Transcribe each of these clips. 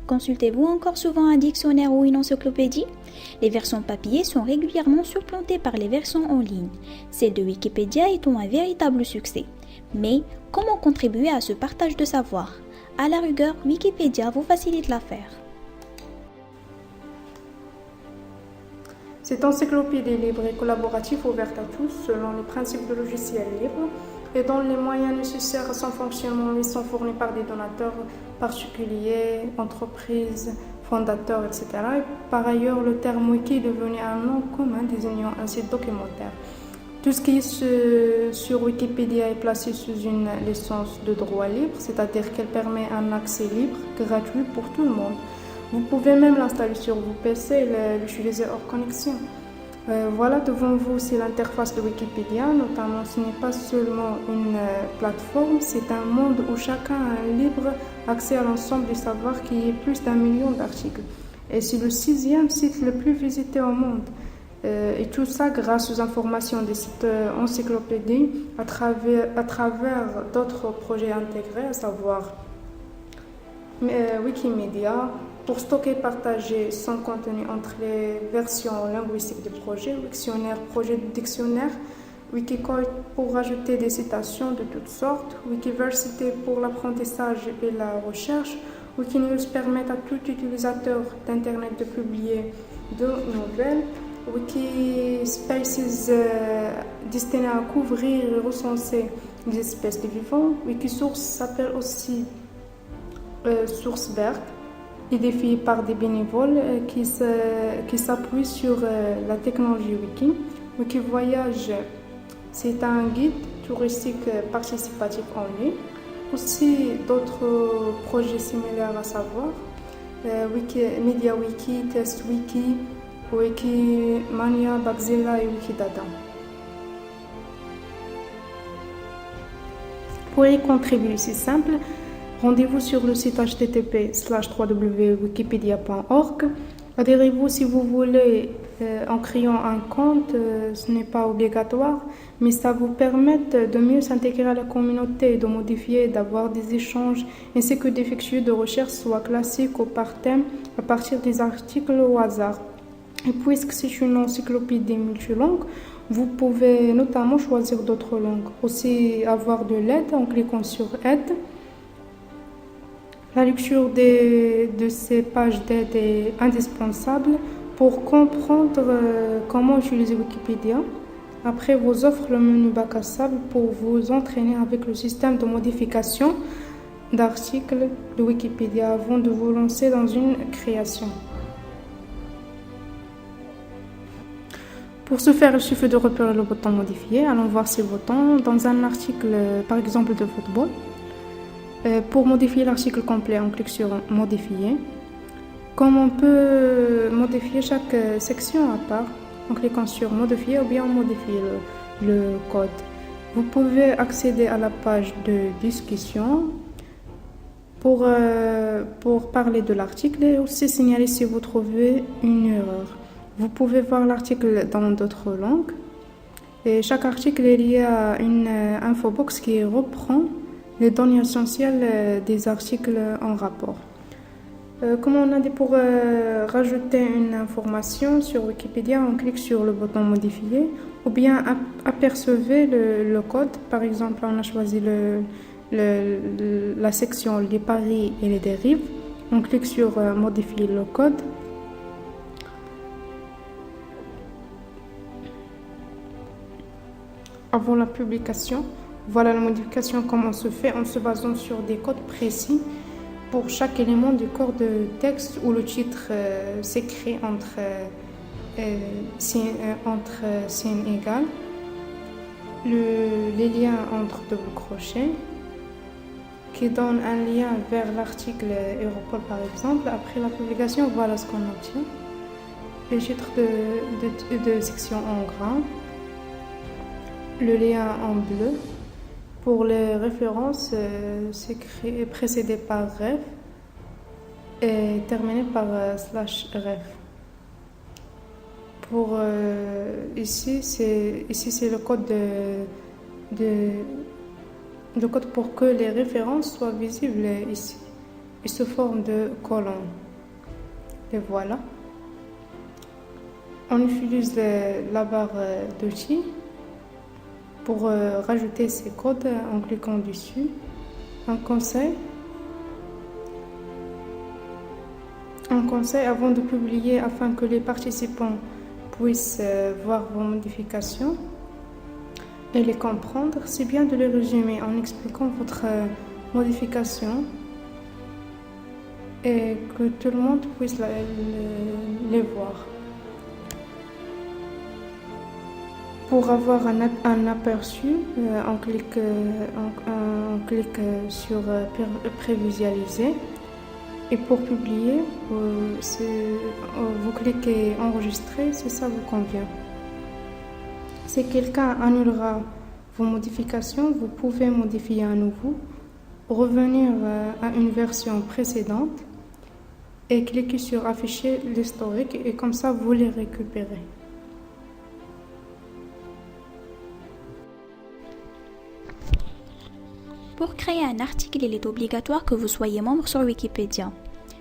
Consultez-vous encore souvent un dictionnaire ou une encyclopédie? Les versions papier sont régulièrement surplantées par les versions en ligne, celles de Wikipédia étant un véritable succès. Mais comment contribuer à ce partage de savoir? À la rigueur, Wikipédia vous facilite l'affaire. Cette encyclopédie libre et collaborative ouverte à tous selon les principes de logiciel libre et dont les moyens nécessaires à son fonctionnement lui sont fournis par des donateurs particuliers, entreprises, fondateurs, etc. Et par ailleurs, le terme wiki est devenu un nom commun désignant un site documentaire. Tout ce qui est sur Wikipédia est placé sous une licence de droit libre, c'est-à-dire qu'elle permet un accès libre, gratuit pour tout le monde. Vous pouvez même l'installer sur vos PC et l'utiliser hors connexion. Voilà devant vous, c'est l'interface de Wikipédia, notamment ce n'est pas seulement une plateforme, c'est un monde où chacun a un libre accès à l'ensemble du savoir qui est plus d'1 million d'articles. Et c'est le 6e site le plus visité au monde. Et tout ça grâce aux informations des sites encyclopédies à travers d'autres projets intégrés, à savoir Wikimedia, pour stocker et partager son contenu entre les versions linguistiques du projet, Wiktionnaire, projet de dictionnaire, Wikicode pour rajouter des citations de toutes sortes, Wikiversity pour l'apprentissage et la recherche, Wikinews permet à tout utilisateur d'Internet de publier de nouvelles, Wikispaces destiné à couvrir et recenser les espèces de vivants, Wikisource s'appelle aussi source verte, édifié par des bénévoles qui s'appuient sur la technologie Wiki. Wikivoyage, c'est un guide touristique participatif en ligne. Aussi d'autres projets similaires à savoir MediaWiki, TestWiki, Wikimania, Bugzilla et Wikidata. Pour y contribuer, c'est simple. Rendez-vous sur le site http://www.wikipedia.org. Adhérez-vous si vous voulez en créant un compte, ce n'est pas obligatoire, mais ça vous permet de mieux s'intégrer à la communauté, de modifier, d'avoir des échanges, ainsi que d'effectuer des recherches soit classiques ou par thème à partir des articles au hasard. Et puisque c'est une encyclopédie multilangue, vous pouvez notamment choisir d'autres langues. Aussi avoir de l'aide en cliquant sur Aide. La lecture de ces pages d'aide est indispensable pour comprendre comment utiliser Wikipédia. Après vous offre le menu bac à sable pour vous entraîner avec le système de modification d'articles de Wikipédia avant de vous lancer dans une création. Pour ce faire, il suffit de repérer le bouton modifier. Allons voir ces boutons dans un article, par exemple, de football. Pour modifier l'article complet, on clique sur modifier. Comme on peut modifier chaque section à part, en cliquant sur modifier ou bien modifier le code. Vous pouvez accéder à la page de discussion pour parler de l'article et aussi signaler si vous trouvez une erreur. Vous pouvez voir l'article dans d'autres langues. Et chaque article est lié à une infobox qui reprend les données essentielles des articles en rapport. Comme on a dit, pour rajouter une information sur Wikipédia, on clique sur le bouton modifier ou bien apercevez le code. Par exemple, on a choisi la section les paris et les dérives. On clique sur modifier le code. Avant la publication, voilà la modification, comment se fait en se basant sur des codes précis pour chaque élément du corps de texte où le titre s'écrit entre signes égales, les liens entre double crochet qui donnent un lien vers l'article Europol par exemple. Après la publication, voilà ce qu'on obtient. Les titres de section en gras, le lien en bleu. Pour les références, c'est précédé par ref et terminé par /ref. Pour ici c'est le code le code pour que les références soient visibles ici. et sous forme de colonnes. Les voilà. On utilise la barre d'outils pour rajouter ces codes en cliquant dessus. Un conseil avant de publier afin que les participants puissent voir vos modifications et les comprendre, c'est bien de les résumer en expliquant votre modification et que tout le monde puisse les voir. Pour avoir un aperçu, on clique sur prévisualiser et pour publier, vous cliquez enregistrer si ça vous convient. Si quelqu'un annulera vos modifications, vous pouvez modifier à nouveau, revenir à une version précédente et cliquer sur afficher l'historique et comme ça vous les récupérez. Pour créer un article, il est obligatoire que vous soyez membre sur Wikipédia.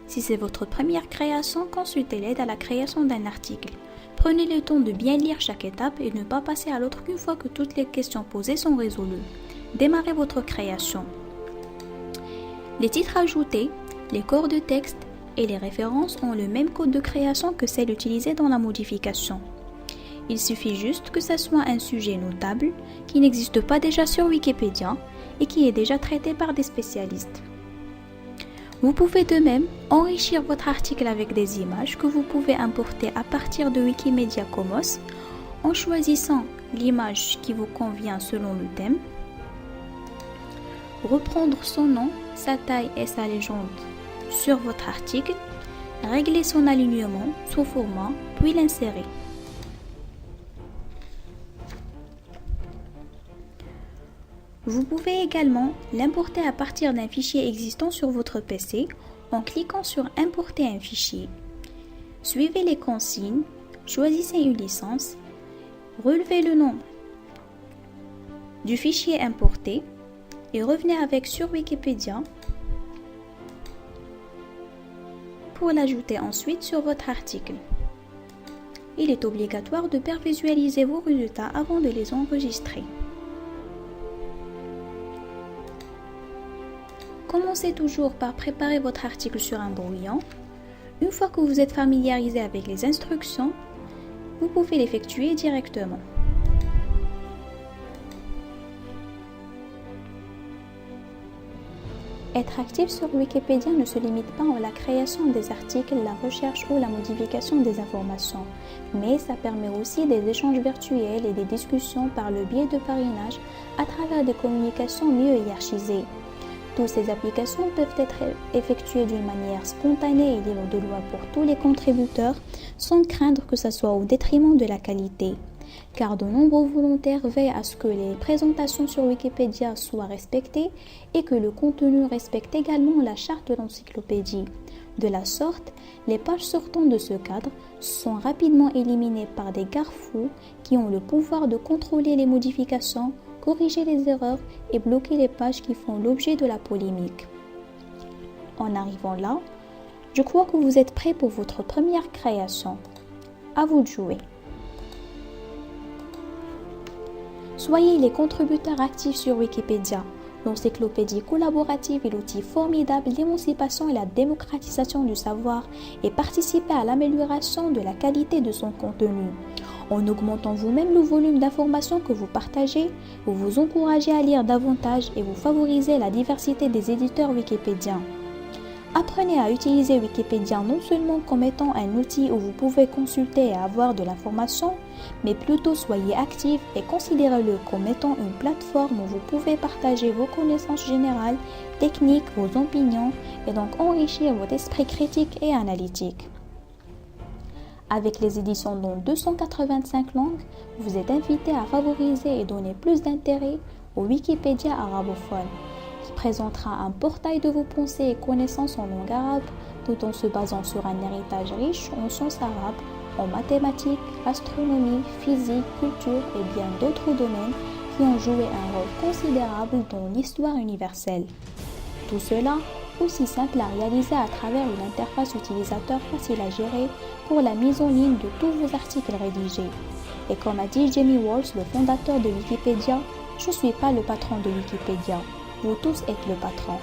Si c'est votre première création, consultez l'aide à la création d'un article. Prenez le temps de bien lire chaque étape et ne pas passer à l'autre qu'une fois que toutes les questions posées sont résolues. Démarrez votre création. Les titres ajoutés, les corps de texte et les références ont le même code de création que celle utilisée dans la modification. Il suffit juste que ce soit un sujet notable qui n'existe pas déjà sur Wikipédia et qui est déjà traité par des spécialistes. Vous pouvez de même enrichir votre article avec des images que vous pouvez importer à partir de Wikimedia Commons en choisissant l'image qui vous convient selon le thème, reprendre son nom, sa taille et sa légende sur votre article, régler son alignement sous format, puis l'insérer. Vous pouvez également l'importer à partir d'un fichier existant sur votre PC en cliquant sur Importer un fichier. Suivez les consignes, choisissez une licence, relevez le nom du fichier importé et revenez avec sur Wikipédia pour l'ajouter ensuite sur votre article. Il est obligatoire de prévisualiser vos résultats avant de les enregistrer. Commencez toujours par préparer votre article sur un brouillon. Une fois que vous êtes familiarisé avec les instructions, vous pouvez l'effectuer directement. Être actif sur Wikipédia ne se limite pas à la création des articles, la recherche ou la modification des informations, mais ça permet aussi des échanges virtuels et des discussions par le biais de parrainage à travers des communications mieux hiérarchisées. Toutes ces applications peuvent être effectuées d'une manière spontanée et libre de loi pour tous les contributeurs, sans craindre que ce soit au détriment de la qualité. Car de nombreux volontaires veillent à ce que les présentations sur Wikipédia soient respectées et que le contenu respecte également la charte de l'encyclopédie. De la sorte, les pages sortant de ce cadre sont rapidement éliminées par des garde-fous qui ont le pouvoir de contrôler les modifications, corriger les erreurs et bloquer les pages qui font l'objet de la polémique. En arrivant là, je crois que vous êtes prêts pour votre première création. À vous de jouer. Soyez les contributeurs actifs sur Wikipédia. L'encyclopédie collaborative est l'outil formidable d'émancipation et la démocratisation du savoir et participez à l'amélioration de la qualité de son contenu. En augmentant vous-même le volume d'informations que vous partagez, vous vous encouragez à lire davantage et vous favorisez la diversité des éditeurs wikipédiens. Apprenez à utiliser Wikipédia non seulement comme étant un outil où vous pouvez consulter et avoir de l'information, mais plutôt soyez actifs et considérez-le comme étant une plateforme où vous pouvez partager vos connaissances générales, techniques, vos opinions et donc enrichir votre esprit critique et analytique. Avec les éditions dans 285 langues, vous êtes invité à favoriser et donner plus d'intérêt au Wikipédia arabophone, qui présentera un portail de vos pensées et connaissances en langue arabe, tout en se basant sur un héritage riche en sciences arabes, en mathématiques, astronomie, physique, culture et bien d'autres domaines qui ont joué un rôle considérable dans l'histoire universelle. Tout cela aussi simple à réaliser à travers une interface utilisateur facile à gérer pour la mise en ligne de tous vos articles rédigés. Et comme a dit Jamie Walls, le fondateur de Wikipédia, je ne suis pas le patron de Wikipédia, vous tous êtes le patron.